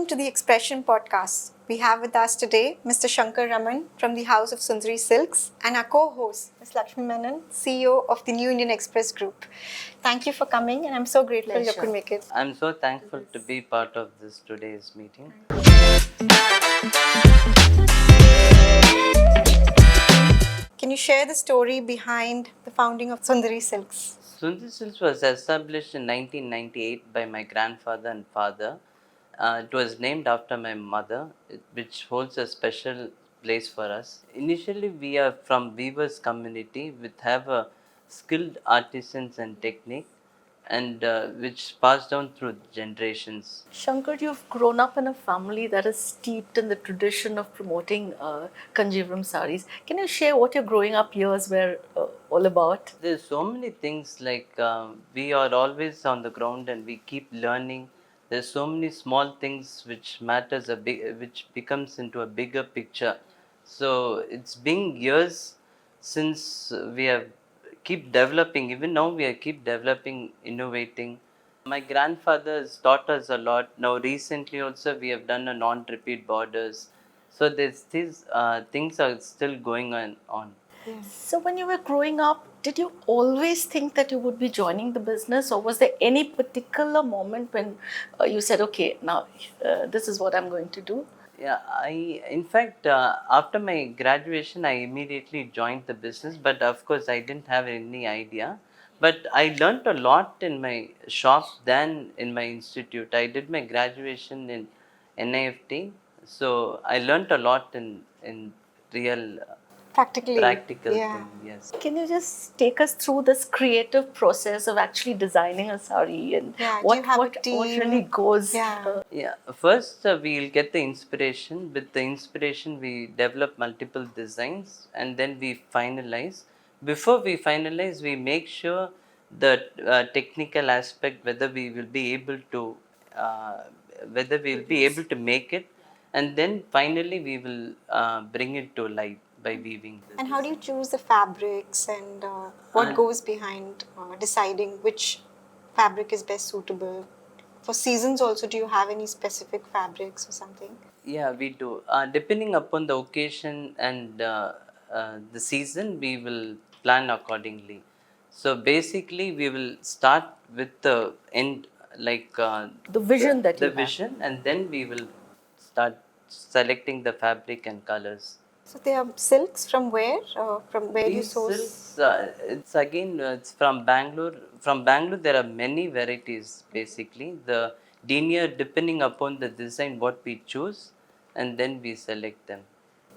to the Expression Podcast. We have with us today Mr. Shankar Raman from the House of Sundari Silks and our co-host, Ms. Lakshmi Menon, CEO of the New Indian Express Group. Thank you for coming, and I'm so grateful you could make it. I'm so thankful to be part of this today's meeting. Can you share the story behind the founding of Sundari Silks? Sundari Silks was established in 1998 by my grandfather and father. It was named after my mother, which holds a special place for us. Initially, we are from weavers community, which have a skilled artisans and technique, and which passed down through generations. Shankar, you've grown up in a family that is steeped in the tradition of promoting Kanjivaram saris. Can you share what your growing up years were all about? There's so many things like we are always on the ground and we keep learning. There's so many small things which matters which becomes into a bigger picture. So it's been years since we have keep developing. Even now we are keep developing, innovating. My grandfather has taught us a lot. Now recently also we have done a non-repeat borders. So there's these things are still going on. So, when you were growing up, did you always think that you would be joining the business, or was there any particular moment when you said, okay, now this is what I'm going to do? Yeah, in fact, after my graduation, I immediately joined the business, but of course, I didn't have any idea. But I learnt a lot in my shop than in my institute. I did my graduation in NIFT, so I learnt a lot in real practical thing, yes. Can you just take us through this creative process of actually designing a sari and what really goes? Yeah, first we'll get the inspiration. With the inspiration, we develop multiple designs and then we finalize. Before we finalize, we make sure the technical aspect, whether we will be able to make it, and then finally we will bring it to light by weaving. And how do you choose the fabrics and what goes behind deciding which fabric is best suitable? For seasons also, do you have any specific fabrics or something? Yeah, we do. Depending upon the occasion and the season, we will plan accordingly. So basically, we will start with the end, like the vision that you vision, and then we will start selecting the fabric and colors. So they are silks from where? From where you source? Silks, it's from Bangalore. From Bangalore, there are many varieties. Basically, the denier depending upon the design what we choose, and then we select them.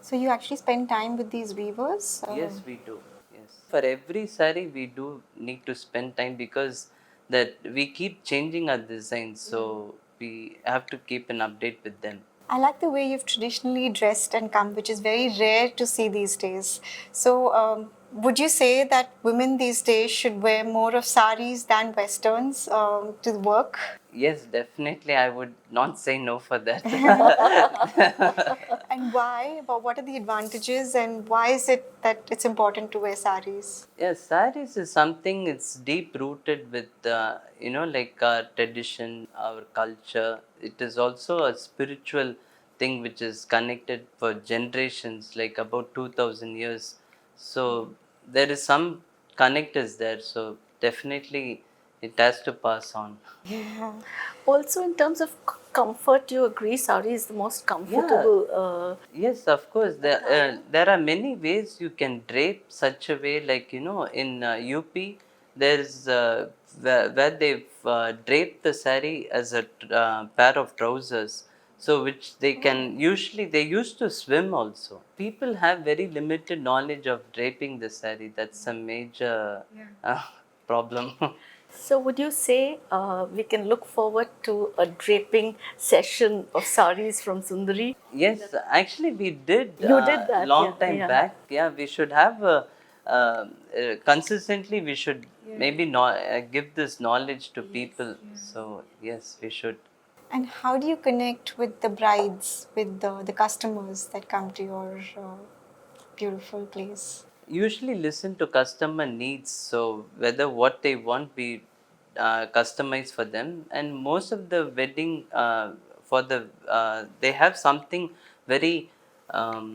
So you actually spend time with these weavers? Yes, we do. Yes, for every sari we do need to spend time because that we keep changing our designs, so we have to keep an update with them. I like the way you've traditionally dressed and come, which is very rare to see these days. So, would you say that women these days should wear more of saris than westerns to work? Yes, definitely. I would not say no for that. And why? What are the advantages and why is it that it's important to wear saris? Yes, saris is something, it's deep rooted with, like our tradition, our culture. It is also a spiritual thing which is connected for generations, like about 2000 years. So there is some connectors there. So definitely it has to pass on. Yeah. Also, in terms of comfort, do you agree sari is the most comfortable? Yes, of course. There are many ways you can drape such a way, like, in UP, there's where they've draped the sari as a pair of trousers. So, which they can usually, they used to swim also. People have very limited knowledge of draping the sari. That's a major problem. So, would you say we can look forward to a draping session of saris from Sundari? Yes, actually we did. You did that long time back. Yeah, we should have consistently. We should maybe give this knowledge to people. So yes, we should. And how do you connect with the brides, with the customers that come to your beautiful place? Usually listen to customer needs. So whether what they want, we customize for them. And most of the wedding for the they have something very um,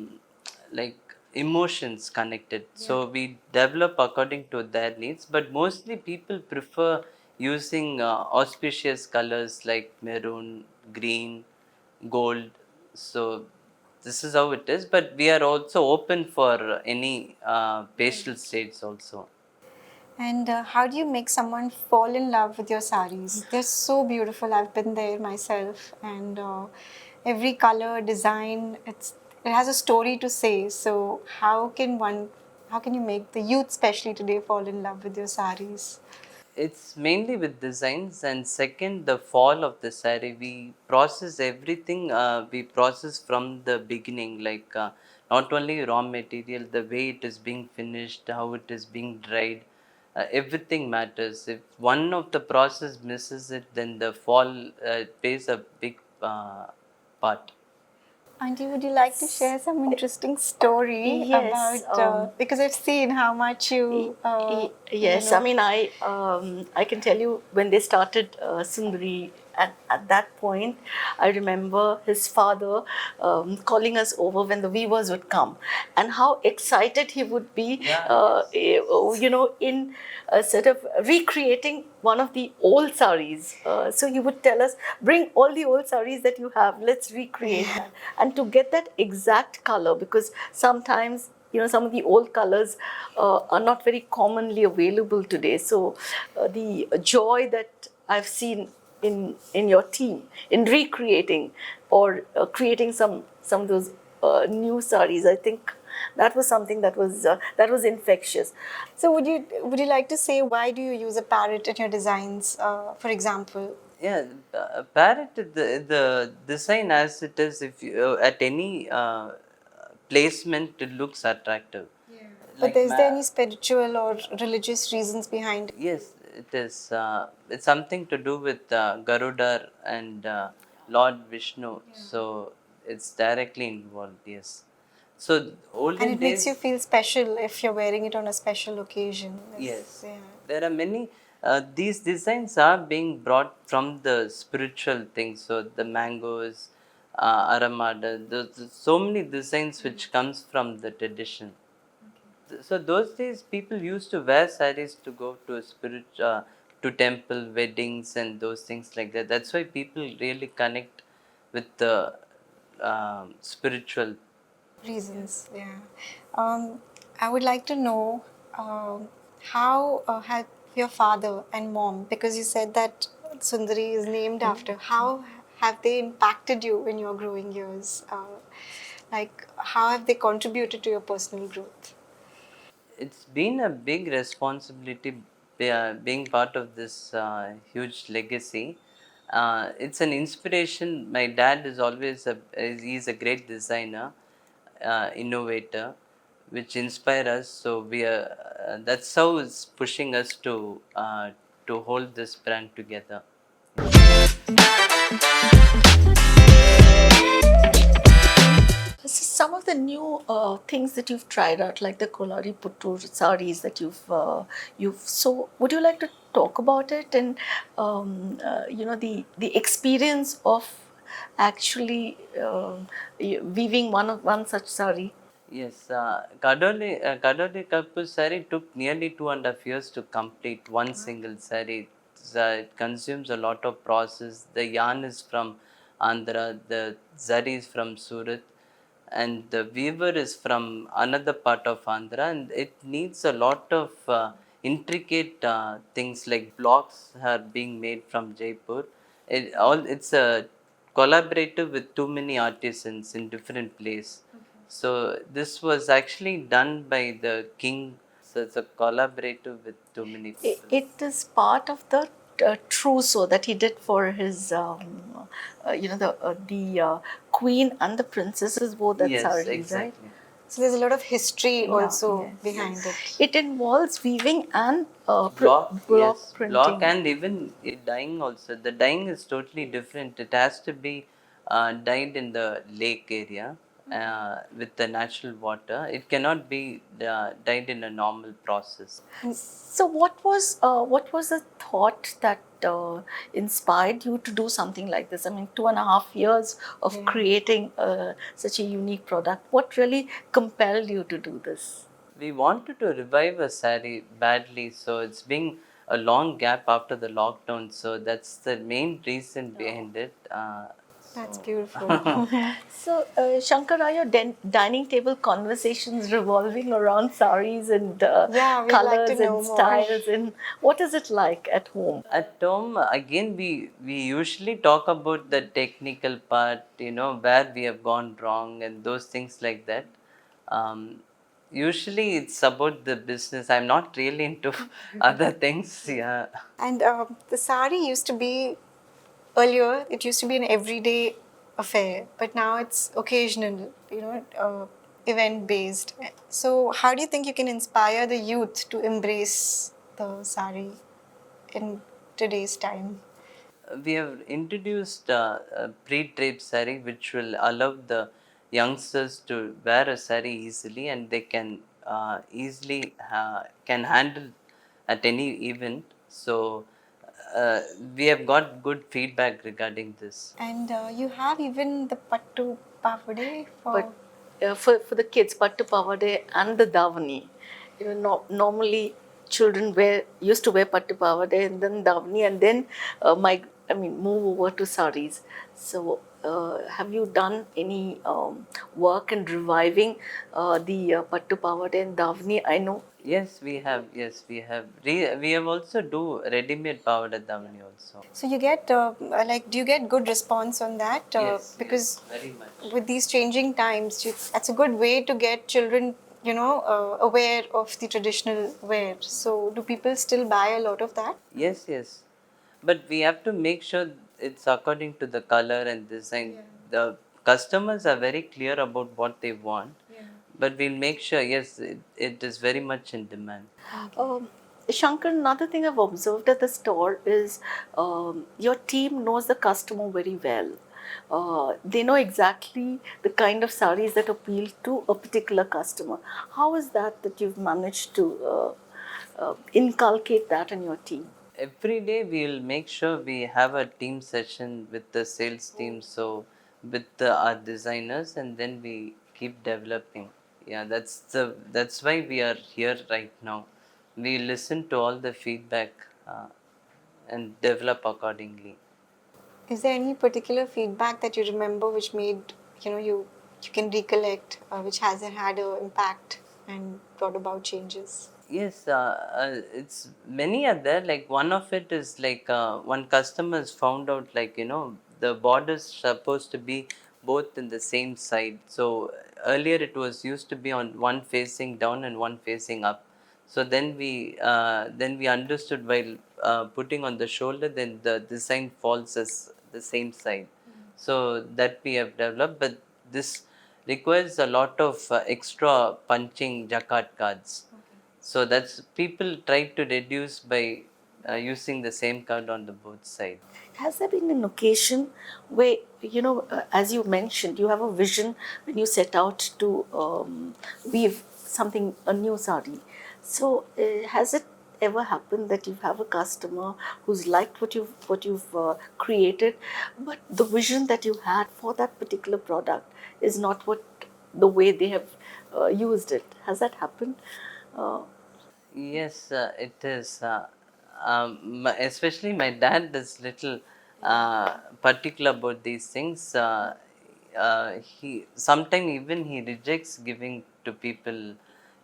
like emotions connected. So we develop according to their needs, but mostly people prefer using auspicious colors like maroon, green, gold. So this is how it is, but we are also open for any pastel shades also. And how do you make someone fall in love with your saris? They're so beautiful. I've been there myself, and every color, design, it has a story to say. So how can you make the youth, especially today, fall in love with your saris? It's mainly with designs, and second, the fall of the saree. We process everything. We process from the beginning, like not only raw material, the way it is being finished, how it is being dried. Everything matters. If one of the process misses it, then the fall plays a big part. Auntie, would you like to share some interesting story Yes. about because I've seen how much you Yes, I mean, I can tell you when they started Sundari. At that point, I remember his father calling us over when the weavers would come, and how excited he would be, in sort of recreating one of the old saris. So he would tell us, "Bring all the old saris that you have. Let's recreate that." And to get that exact color, because sometimes some of the old colors are not very commonly available today. So the joy that I've seen in your team in recreating or creating some of those new saris, I think that was something that was infectious. So would you like to say why do you use a parrot in your designs, for example? Yeah, parrot, the design as it is, if you at any placement, it looks attractive. But is there any spiritual or religious reasons behind it? Yes, it is. It's something to do with Garuda and Lord Vishnu. So it's directly involved. Yes. So And olden it makes you days. feel special if you're wearing it on a special occasion. Yes, Yeah. there are many. These designs are being brought from the spiritual things. So the mangoes, aramada, so many designs which comes from the tradition. So those days people used to wear saris to go to to temple, weddings, and those things like that. That's why people really connect with the spiritual. Reasons, yeah. I would like to know how had your father and mom, because you said that Sundari is named after, how have they impacted you in your growing years? Like, how have they contributed to your personal growth? It's been a big responsibility being part of this huge legacy. It's an inspiration. My dad is always he's a great designer, innovator, which inspire us. So we are that's how it's pushing us to hold this brand together. Some of the new things that you've tried out, like the Kolari Puttur saris that you've so. Would you like to talk about it and the experience of actually weaving one such sari? Yes, Kadoli Kapoor sari took nearly 2.5 years to complete one single sari. It consumes a lot of process. The yarn is from Andhra, the zari is from Surat, and the weaver is from another part of Andhra, and it needs a lot of intricate things like blocks are being made from Jaipur. It's a collaborative with too many artisans in different places. So this was actually done by the king. So it's a collaborative with too many people. It is part of the trousseau that he did for his, the queen and the princesses wore that Yes, sari, right? exactly. So there's a lot of history Yeah, also yes. behind it. It involves weaving and block Yes, block printing. and even dyeing also. The dyeing is totally different. It has to be dyed in the lake area. with the natural water. It cannot be dyed in a normal process. So what was the thought that inspired you to do something like this? I mean, 2.5 years of creating such a unique product. What really compelled you to do this? We wanted to revive a sari badly, so it's been a long gap after the lockdown. So that's the main reason behind it. That's So beautiful. So, Shankar, are your dining table conversations revolving around saris and Yeah, we'd like to colors know and more. styles? And what is it like at home? at home, again, we usually talk about the technical part, where we have gone wrong and those things like that. Um, Usually, it's about the business. I'm not really into other things. Yeah. And the sari used to be earlier. It used to be an everyday affair, but now it's occasional. Event based. So, how do you think you can inspire the youth to embrace the sari in today's time? We have introduced a pre-draped sari, which will allow the youngsters to wear a sari easily, and they can easily can handle at any event. So we have got good feedback regarding this. And you have even the pattu pavade But for. for the kids, Pattu Pavade and the Davani, normally children used to wear Pattu Pavade and then Davani and then move over to saris. So have you done any work in reviving the Pattu Pavade and Davani? I know. Yes, we have. Yes, we have. We have also do ready-made pavada damani also. So you get do you get good response on that? Because very much. with these changing times, that's a good way to get children, aware of the traditional wear. So do people still buy a lot of that? Yes, yes. But we have to make sure it's according to the color and design. Yeah. The customers are very clear about what they want. Yeah. But we'll make sure, yes, it is very much in demand. Um, Shankar, another thing I've observed at the store is your team knows the customer very well. They know exactly the kind of saris that appeal to a particular customer. How is that you've managed to inculcate that in your team? Every day we'll make sure we have a team session with the sales team, so with our designers, and then we keep developing. Yeah, that's why we are here right now. We listen to all the feedback and develop accordingly. Is there any particular feedback that you remember which made you can recollect, which hasn't had an impact and brought about changes? Yes, it's many are there. Like one of it is like one customer has found out, like the borders supposed to be both in the same side. So earlier it was used to be on one facing down and one facing up. So then we understood while putting on the shoulder, then the design falls as the same side. So that we have developed, but this requires a lot of extra punching jacquard cards. So that's people try to reduce by using the same card on the both side. Has there been an occasion where, as you mentioned, you have a vision when you set out to weave something, a new sari? So, has it ever happened that you have a customer who's liked what you've created, but the vision that you had for that particular product is not what the way they have used it? Has that happened? Uh, Yes, it is. Especially my dad is little particular about these things. He sometimes even he rejects giving to people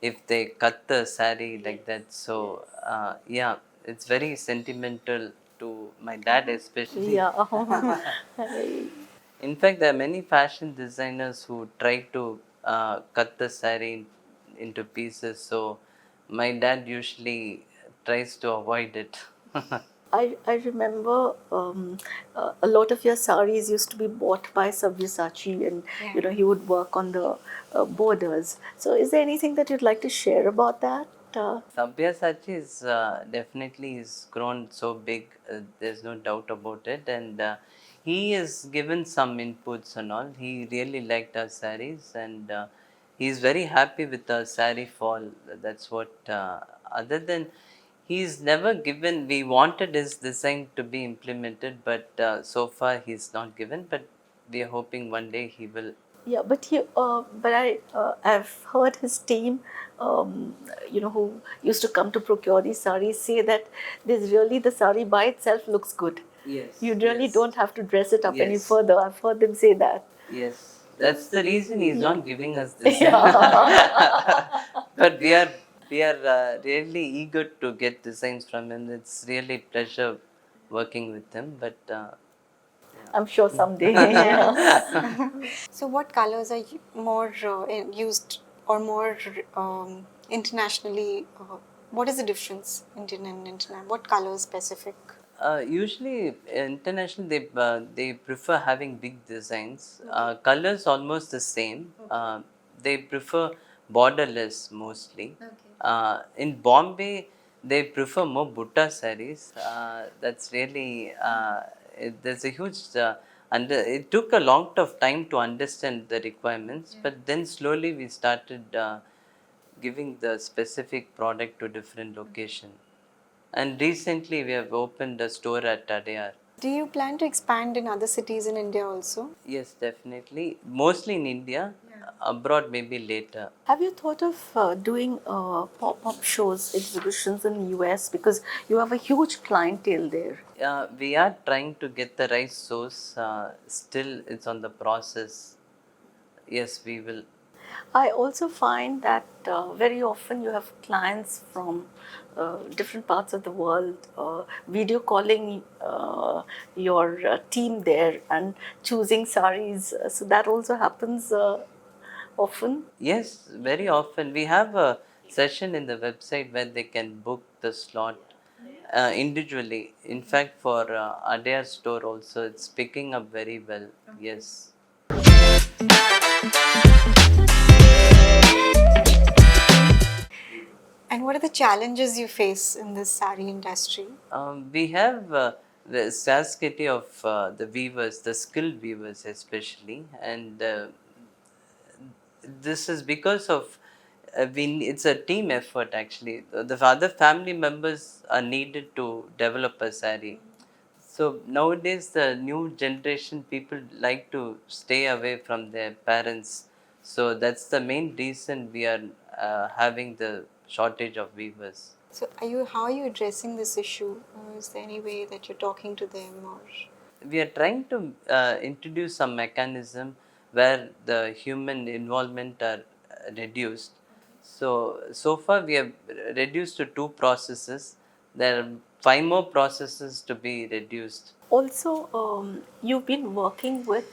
if they cut the sari like that. So yeah, it's very sentimental to my dad especially. yeah. In fact, there are many fashion designers who try to cut the sari into pieces. So my dad usually tries to avoid it. I remember a lot of your saris used to be bought by Sabyasachi, and he would work on the borders. So, is there anything that you'd like to share about that? Sabyasachi is definitely is grown so big. There's no doubt about it, and he has given some inputs and all. He really liked our saris, and he's very happy with our sari fall. That's what. Other than, he's never given. We wanted his design to be implemented, but so far he's not given. But we are hoping one day he will. Yeah, I've heard his team, who used to come to procure these saris, say that there's really the sari by itself looks good. Yes. You really Yes. don't have to dress it up any Yes. further. I've heard them say that. Yes, that's the reason he's not giving us this. Yeah. But we are really eager to get designs from him. It's really pleasure working with him. But I'm sure someday. Yes. So, what colors are more used or more internationally? What is the difference, Indian and international? What colors specific? usually international they prefer having big designs. Colors almost the same. They prefer borderless mostly. In Bombay, they prefer more butta saris. That's really there's a huge it took a lot of time to understand the requirements, but then slowly we started giving the specific product to different location. And recently we have opened a store at Adyar. Do you plan to expand in other cities in India also? Yes, definitely. Mostly in India, abroad maybe later. Have you thought of doing pop-up shows, exhibitions in the US? Because you have a huge clientele there. We are trying to get the right source. Still, it's on the process. Yes, we will. I also find that very often you have clients from different parts of the world video calling your team there and choosing saris. So that also happens often. Yes, very often. We have a session in the website where they can book the slot individually. In fact, for Adyar store also, it's picking up very well. Yes. And what are the challenges you face in this sari industry? We have the scarcity of the weavers, the skilled weavers especially, and this is because of it's a team effort actually. The other family members are needed to develop a sari. So nowadays, the new generation people like to stay away from their parents. So that's the main reason we are having the shortage of weavers. So, how are you addressing this issue? Or is there any way that you're talking to them or? We are trying to introduce some mechanism where the human involvement are reduced. So far we have reduced to 2 processes. There are 5 more processes to be reduced. Also, you've been working with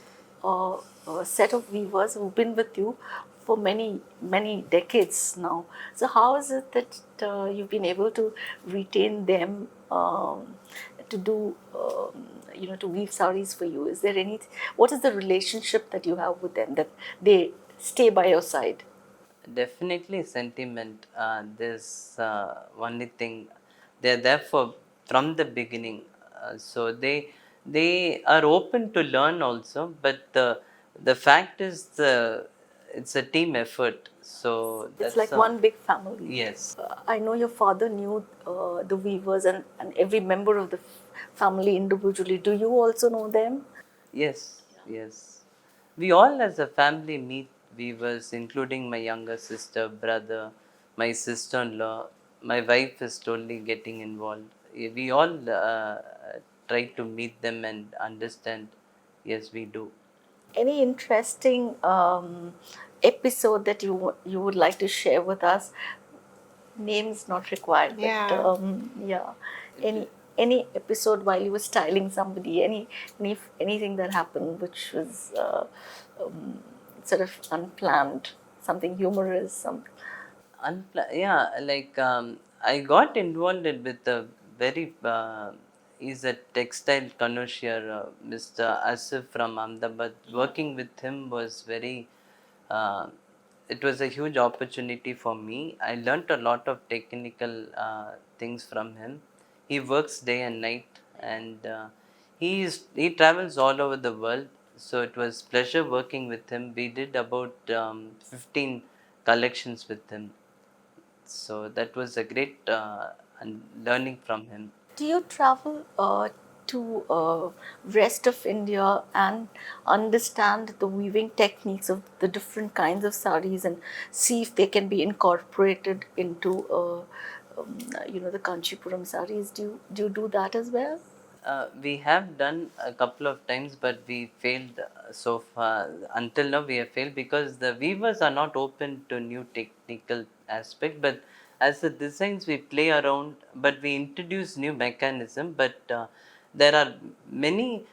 a set of weavers who've been with you for many, many decades now. So, how is it that you've been able to retain them to do, to weave saris for you? Is there any, what is the relationship that you have with them that they stay by your side? Definitely sentiment. There's only thing they're there for from the beginning. So they are open to learn also, but the fact is it's a team effort. So It's that's like one big family. yes. I know your father knew the weavers and every member of the family individually. Do you also know them? Yes, yes. We all as a family meet weavers, including my younger sister, brother, my sister-in-law. My wife is totally getting involved. We all try to meet them and understand. Yes, we do. Any interesting episode that you would like to share with us? Names not required, but Yeah. yeah, any any episode while you were styling somebody, anything that happened which was sort of unplanned, something humorous, some. Yeah, like I got involved with a very he's a textile connoisseur, Mr. Asif from Ahmedabad. Working with him was very uh, it was a huge opportunity for me. I learnt a lot of technical things from him. He works day and night, and He travels all over the world, so it was pleasure working with him. We did about 15 collections with him, so that was a great and learning from him. Do you travel to rest of India and understand the weaving techniques of the different kinds of saris and see if they can be incorporated into the Kanchipuram saris? Do you do that as well? We have done a couple of times, but we failed so far. Until now, we have failed because the weavers are not open to new technical aspect. But as the designs, we play around, but we introduce new mechanism. But there are many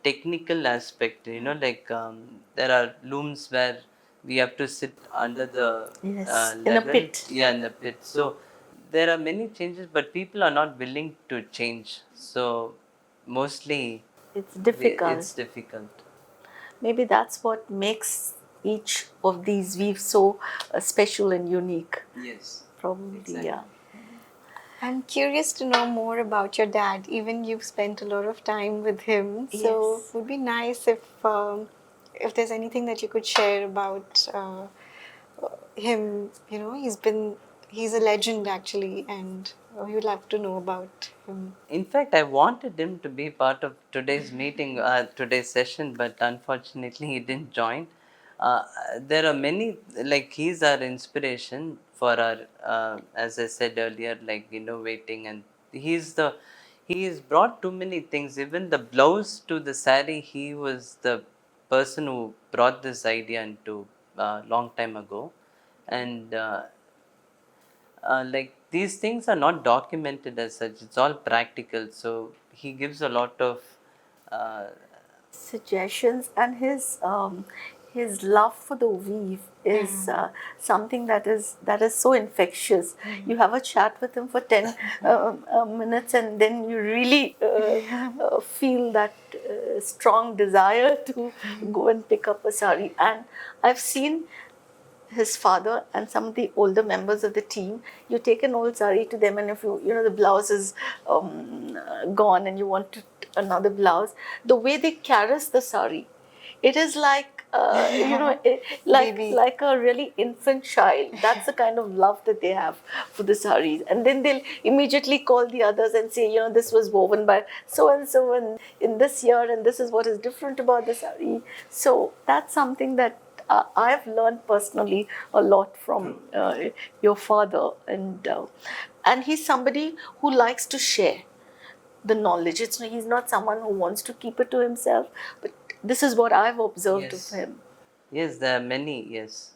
technical aspect. Like there are looms where we have to sit under the Yes, in a level, pit. yeah, in the pit. So there are many changes, but people are not willing to change. So mostly It's difficult. it's difficult. Maybe that's what makes each of these weaves so special and unique. Yes. Probably, Exactly. yeah. I'm curious to know more about your dad. Even you've spent a lot of time with him, so Yes. it would be nice if there's anything that you could share about him. He's a legend actually, and we'd love to know about him. In fact, I wanted him to be part of today's meeting, today's session, but unfortunately, he didn't join. There are many, like, he's our inspiration for our, as I said earlier, like innovating, and he has brought too many things. Even the blouse to the sari, he was the person who brought this idea into long time ago, and like these things are not documented as such, it's all practical, so he gives a lot of uh, Suggestions, and his love for the weave is something that is so infectious. You have a chat with him for 10 minutes, and then you really feel that strong desire to go and pick up a sari. And I've seen his father and some of the older members of the team, you take an old sari to them, and if the blouse is gone and you want another blouse, the way they caress the sari, it is like Baby. like a really infant child. That's the kind of love that they have for the saris. And then they'll immediately call the others and say, this was woven by so and so in this year, and this is what is different about the sari. So that's something that I've learned personally a lot from your father, and he's somebody who likes to share the knowledge. He's not someone who wants to keep it to himself, but this is what I've observed yes, of him. yes, there are many. Yes,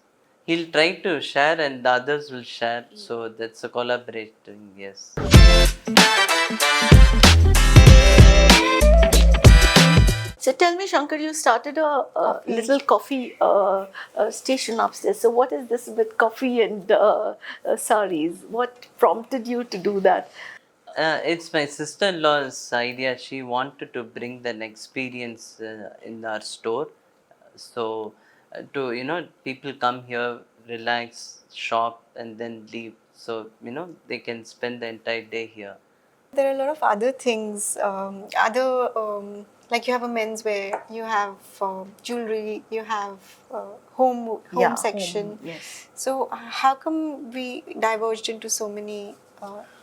he'll try to share and the others will share, so that's a collaborating. Yes. So tell me, Shankar, you started a little coffee station upstairs. So what is this with coffee and saris? What prompted you to do that? It's my sister-in-law's idea. She wanted to bring an experience in our store. So, to people come here, relax, shop, and then leave. So they can spend the entire day here. There are a lot of other things, like you have a menswear, you have jewelry, you have home section. Yes. So how come we diverged into so many?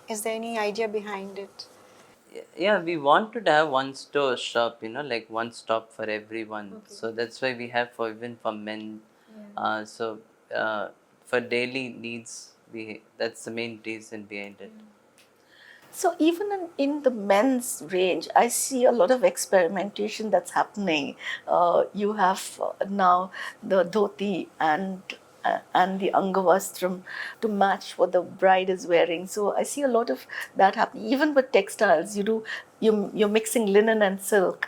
Is there any idea behind it? Yeah, we wanted to have one store shop, like one stop for everyone. Okay. So that's why we have for even for men. So for daily needs, that's the main reason behind it. So even in the men's range, I see a lot of experimentation that's happening. You have now the dhoti and the angavastram to match what the bride is wearing. So I see a lot of that happening. Even with textiles, you're mixing linen and silk,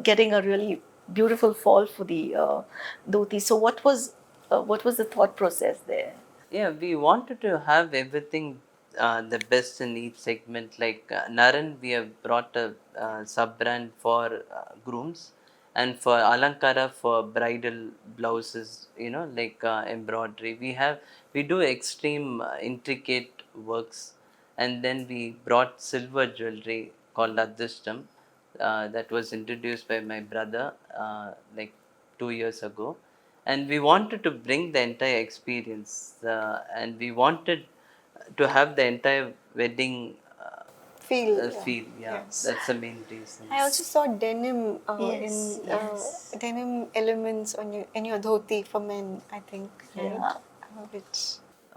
getting a really beautiful fall for the dhoti. So what was the thought process there? Yeah, we wanted to have everything the best in each segment. Like Naran, we have brought a sub brand for grooms, and for Alankara for bridal blouses. Like embroidery. We do extreme intricate works, and then we brought silver jewelry called Adishtam. that was introduced by my brother like 2 years ago, and we wanted to bring the entire experience, and we wanted to have the entire wedding Feel. feel. Yeah, Yes. that's the main reason. I also saw denim Yes, in yes. denim elements on your in your dhoti for men. I think, right? Yeah. Which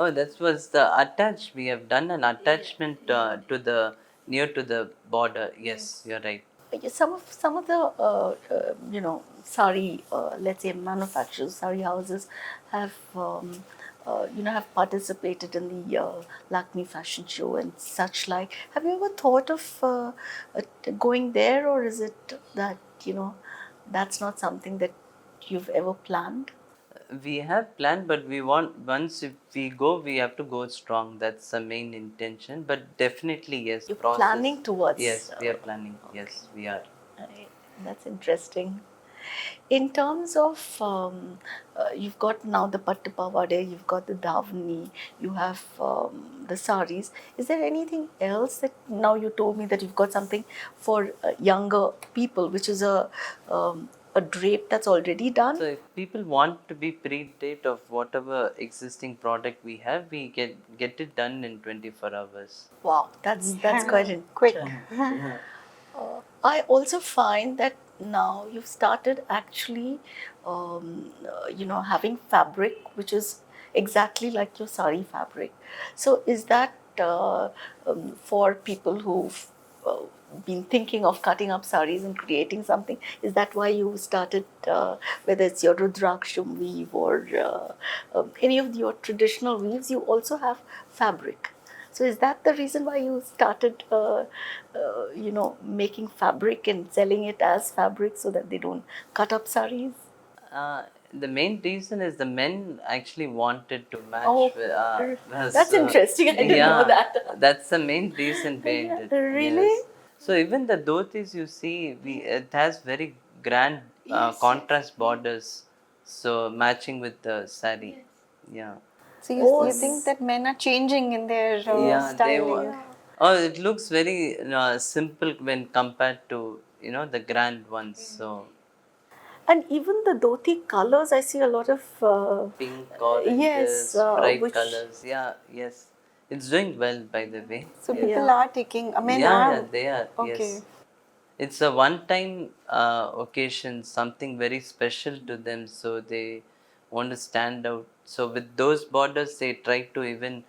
Oh, that was the attach. We have done an attachment to the near to the border. Yes, you're right. Some of the sari, let's say manufacturers, sari houses have have participated in the Lakme fashion show and such like. Have you ever thought of going there, or is it that that's not something that you've ever planned? We have planned, but we want, once if we go, we have to go strong. That's the main intention. But definitely, yes. You're Process. planning towards. Yes, we are planning. Okay. Yes, we are. Right. That's interesting. In terms of, you've got now the pattu pavade, you've got the davani, you have the saris. Is there anything else that now you told me that you've got something for younger people, which is a drape that's already done? So if people want to be pre-date of whatever existing product we have, we get it done in 24 hours. Wow, that's quite quick. I also find that now you've started actually, having fabric which is exactly like your sari fabric. So is that for people who've been thinking of cutting up saris and creating something? Is that why you started, whether it's your Rudraksham weave or any of your traditional weaves, you also have fabric? So is that the reason why you started, making fabric and selling it as fabric so that they don't cut up saris? Uh, the main reason is the men actually wanted to match. Oh, that's so, interesting. I didn't know that. That's the main reason behind it. Really? Yes. So even the dhotis you see, it has very grand contrast borders. So matching with the sari. Yeah. So Oh, you think that men are changing in their Yeah, they styling? were. Oh, it looks very simple when compared to the grand ones. So and even the dhoti colors, I see a lot of pink, oranges, yes, bright which colors. Yeah, yes. It's doing well, by the way. So Yes. people Yeah. are taking. Men Yeah, are yeah, they are. okay. Yes. It's a one-time occasion, something very special to them, so they want to stand out. So with those borders, they try to even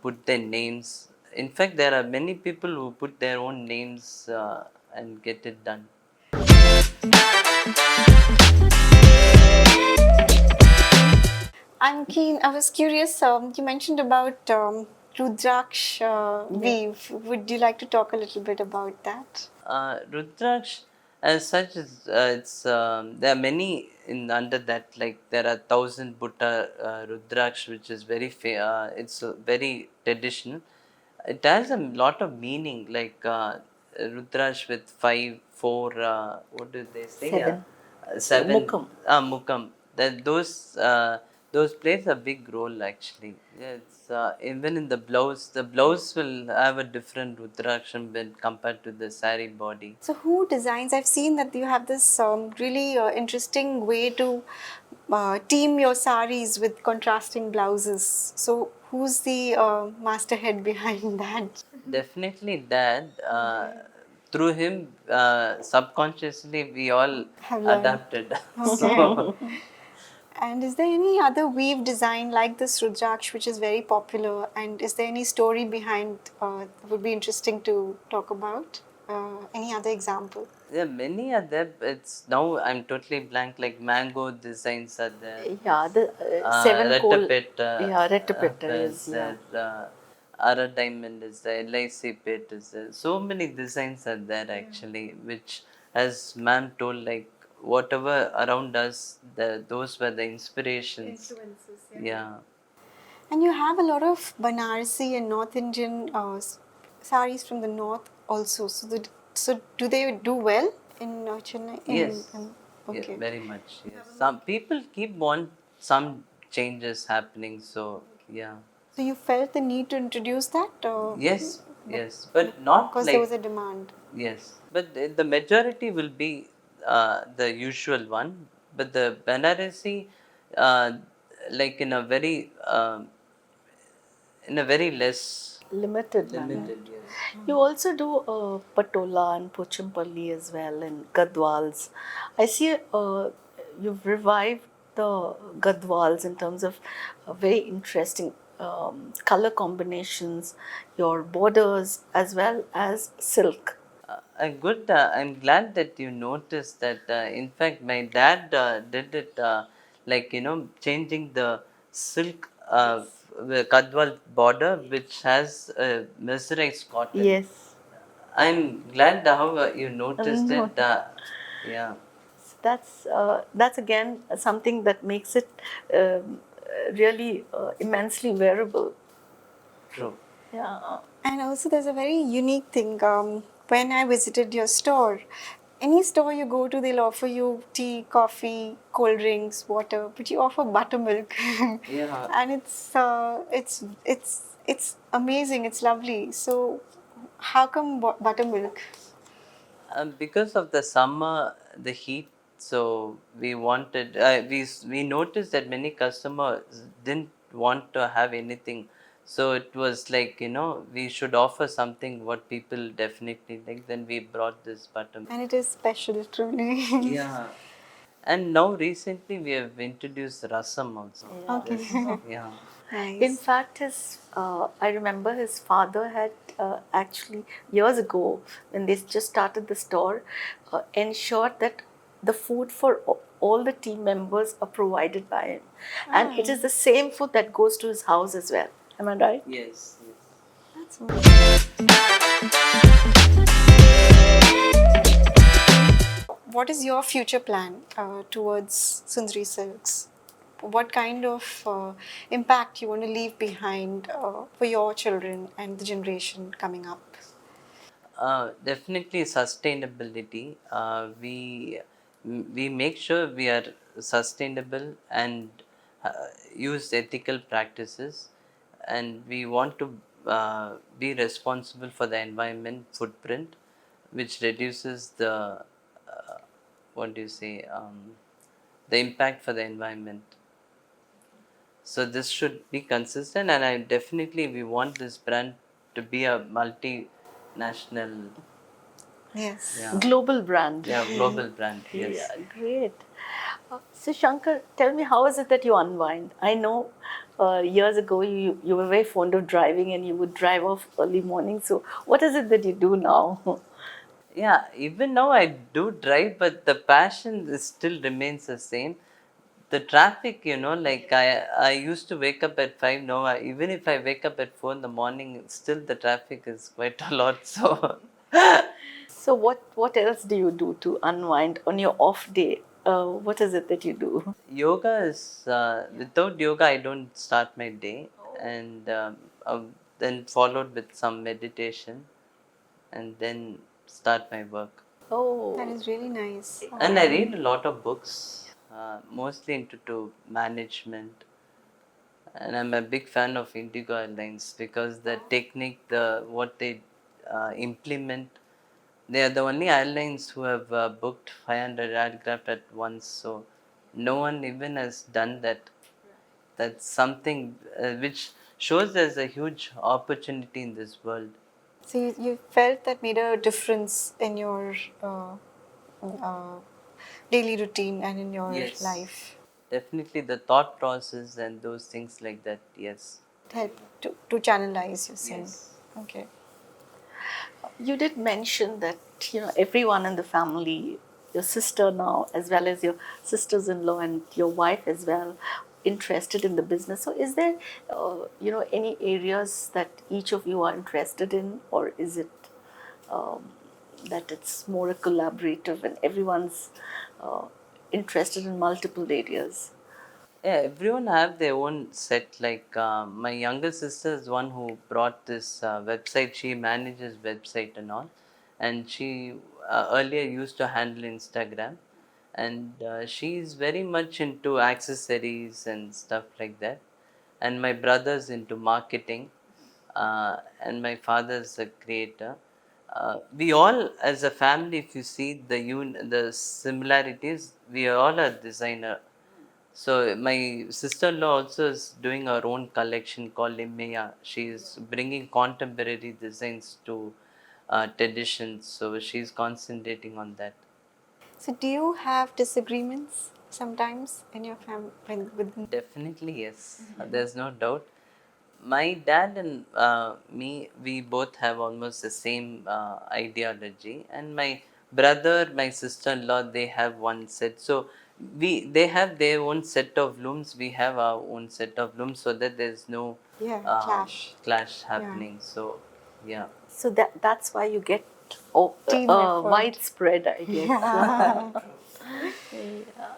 put their names. In fact, there are many people who put their own names and get it done. I'm keen. I was curious. You mentioned about Rudraksh weave. Would you like to talk a little bit about that? Rudraksh, as such, is it's there are many in under that. Like there are 1,000 Butta Rudraksh, which is it's very traditional. It has a lot of meaning, like Rudraksh with 5, 4. What do they say? Seven. 7. Mukam. Mukam. That those plays a big role actually. Yeah, it's even in the blouse will have a different Rudraksham when compared to the sari body. So who designs? I've seen that you have this really interesting way to team your saris with contrasting blouses. So who's the master head behind that? Definitely Dad. Through him, subconsciously we all Have learned. adapted. Okay. So And is there any other weave design like this Rudraksh which is very popular? And is there any story behind would be interesting to talk about? Any other example? yeah, many are there. It's now I'm totally blank. Like mango designs are there. Yeah, the seven coal. Rettapet, Yeah, Rettapet is is, yeah. there. Ara diamond is there. LIC pit is there. So many designs are there actually, which, as ma'am told, like whatever around us, those were the inspirations. Influences, Yeah. And you have a lot of Banarasi and North Indian saris from the north also. So do they do well in Chennai? Yes. Okay. Yeah, very much. Yes. Some people keep want some changes happening. So yeah. So you felt the need to introduce that? Yes. Yes. But not Because like there was a demand. Yes, but the majority will be the usual one, but the Banarasi, uh, like in a very less Limited manner. limited. Yes. You also do patola and pochampalli as well and gadwals. I see you've revived the gadwals in terms of very interesting color combinations, your borders as well as silk. Good. I'm glad that you noticed that. In fact, my dad did it, changing the silk kadwal border, which has mesmerized cotton. Yes. I'm glad how you noticed No, it. Yeah, that's again something that makes it really immensely wearable. true. Yeah. And also, there's a very unique thing. When I visited your store, any store you go to, they'll offer you tea, coffee, cold drinks, water, but you offer buttermilk, Yeah. and it's amazing. It's lovely. So, how come buttermilk? Because of the summer, the heat, so we wanted, we noticed that many customers didn't want to have anything. So it was like, we should offer something what people definitely like. Then we brought this buttermilk. And it is special, truly. Yeah. And now recently we have introduced rasam also. Yeah. Okay. Yeah. In Nice. fact, I remember his father had actually years ago when they just started the store, ensured that the food for all the team members are provided by him, and it is the same food that goes to his house as well. Am I right? Yes. Yes. That's amazing. What is your future plan towards Sundari Silks? What kind of impact you want to leave behind for your children and the generation coming up? Definitely sustainability. We make sure we are sustainable and uh, use ethical practices, and we want to be responsible for the environment footprint, which reduces the what do you say the impact for the environment. So this should be consistent, and I definitely we want this brand to be a multinational. Yes. Yeah. Global brand. Yeah, global brand. Yes. Yeah, great. So Shankar, tell me, how is it that you unwind? I know years ago you were very fond of driving and you would drive off early morning. So what is it that you do now? Yeah, even now I do drive, but the passion is still remains the same. The traffic, like I used to wake up at 5. Now, even if I wake up at 4 in the morning, still the traffic is quite a lot. So, So what else do you do to unwind on your off day? What is it that you do? yoga is, without yoga, I don't start my day. And then followed with some meditation and then start my work. That Oh, is really nice. And I read a lot of books, mostly into to management. And I'm a big fan of Indigo Airlines because the technique, the what they implement, they are the only airlines who have booked 500 aircraft at once. So no one even has done that. That's something which shows there's a huge opportunity in this world. So you felt that made a difference in your uh, daily routine and in your Yes, life. definitely the thought process and those things like that. Yes. It helped to channelize, you're saying. Yes. Okay. you did mention that everyone in the family, your sister now, as well as your sisters-in-law and your wife as well, interested in the business. So, is there any areas that each of you are interested in, or is it um, that it's more a collaborative and everyone's uh, interested in multiple areas? Yeah, everyone have their own set. Like my younger sister is one who brought this website. She manages website and all, and she earlier used to handle Instagram, and she's very much into accessories and stuff like that. And my brother's into marketing, and my father's a creator. we all as a family, if you see the similarities, we are all a designer. So my sister-in-law also is doing her own collection called Neha. She is bringing contemporary designs to traditions, so she's concentrating on that. So, do you have disagreements sometimes in your family? Definitely, yes. There's no doubt. My dad and me, we both have almost the same ideology. And my brother, my sister-in-law, they have one set. So they have their own set of looms. We have our own set of looms, so that there's no Yeah, clash. clash Yeah. happening. So yeah. So that's why you get Team effort. widespread, I guess. Yeah.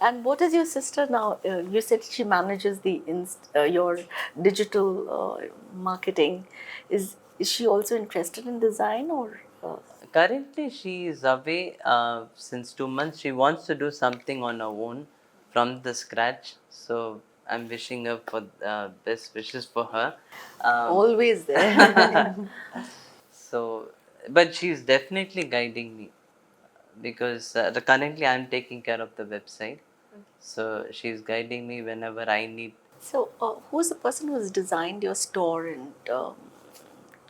And what is your sister now? You said she manages the your digital marketing. Is she also interested in design or? Currently, she is away since 2 months. She wants to do something on her own from the scratch. So I'm wishing her for best wishes for her. Always there. So, but she's definitely guiding me because currently I'm taking care of the website. So she's guiding me whenever I need. So, who's the person who's designed your store, and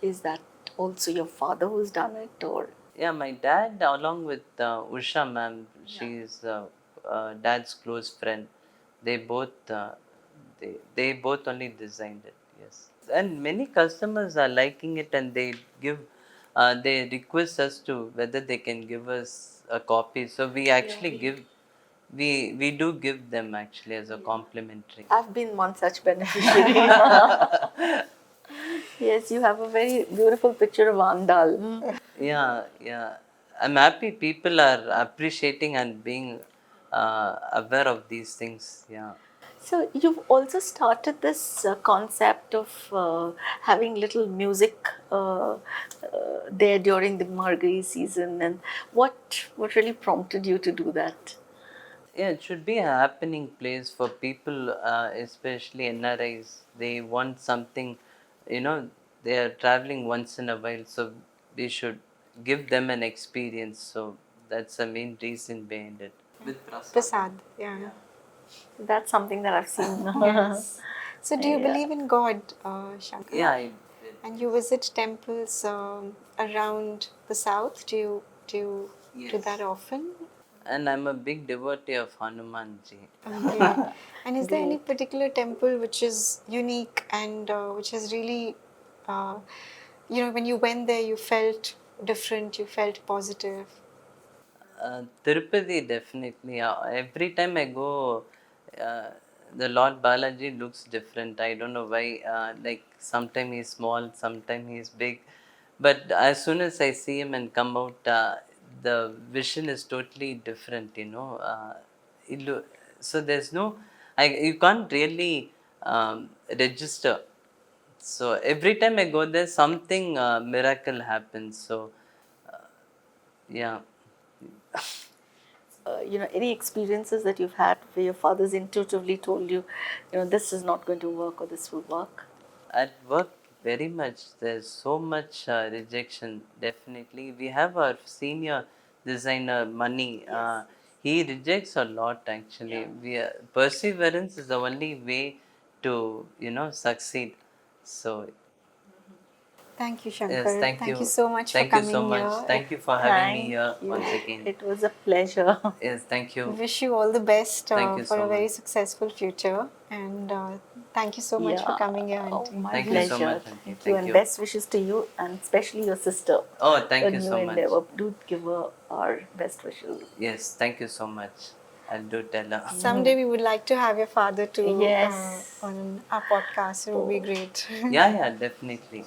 is that also your father who's done it, or? Yeah, my dad, along with Usha ma'am, she's dad's close friend. They both they both only designed it. Yes, and many customers are liking it, and they request us to whether they can give us a copy. So we actually we do give them actually as a complimentary. I've been one such beneficiary. Yes, you have a very beautiful picture of Andal. Yeah, yeah. I'm happy people are appreciating and being aware of these things. Yeah. So you've also started this concept of having little music there during the Margari season, and what really prompted you to do that? Yeah, it should be a happening place for people, especially NRIs. They want something, you know, they are traveling once in a while, so we should give them an experience. So that's the main reason behind it. With Prasad. Prasad, yeah. That's something that I've seen. Yes. So, do you Yeah. believe in God, Shankar? Yeah, I And you visit temples around the south? Do you do Yes. that often? And I'm a big devotee of Hanumanji. Okay. And is there any Great. particular temple which is unique and which has really, uh, when you went there, you felt different, you felt positive? Tirupati definitely. Every time I go, uh, the Lord Balaji looks different. I don't know why. Like sometimes he's small, sometimes he's big. But as soon as I see him and come out, the vision is totally different. So there's no, you can't really register. So every time I go there, something miracle happens. So yeah. Any experiences that you've had where your father's intuitively told you, this is not going to work or this will work? At work, very much. There's so much rejection. Definitely, we have our senior designer, Money. He rejects a lot. Actually, perseverance is the only way to succeed. So Thank you, yes, Shankar. thank Thank you you, so much for thank you so coming much. here. Thank you for having me Thank here you. once again. It was a pleasure. Yes, thank you. Wish you all the best Thank you for so a very much. successful future. And thank you so much for Yeah. coming here, Oh, Auntie. my Thank you so pleasure. much, Auntie. Thank you, Thank and you. best wishes to you, and especially your sister. Oh, thank Her you new so much. endeavor. Do give her our best wishes. Yes, thank you so much. I'll do tell her. Someday we would like to have your father to Yes. on our podcast. It would be great. Yeah, yeah, definitely.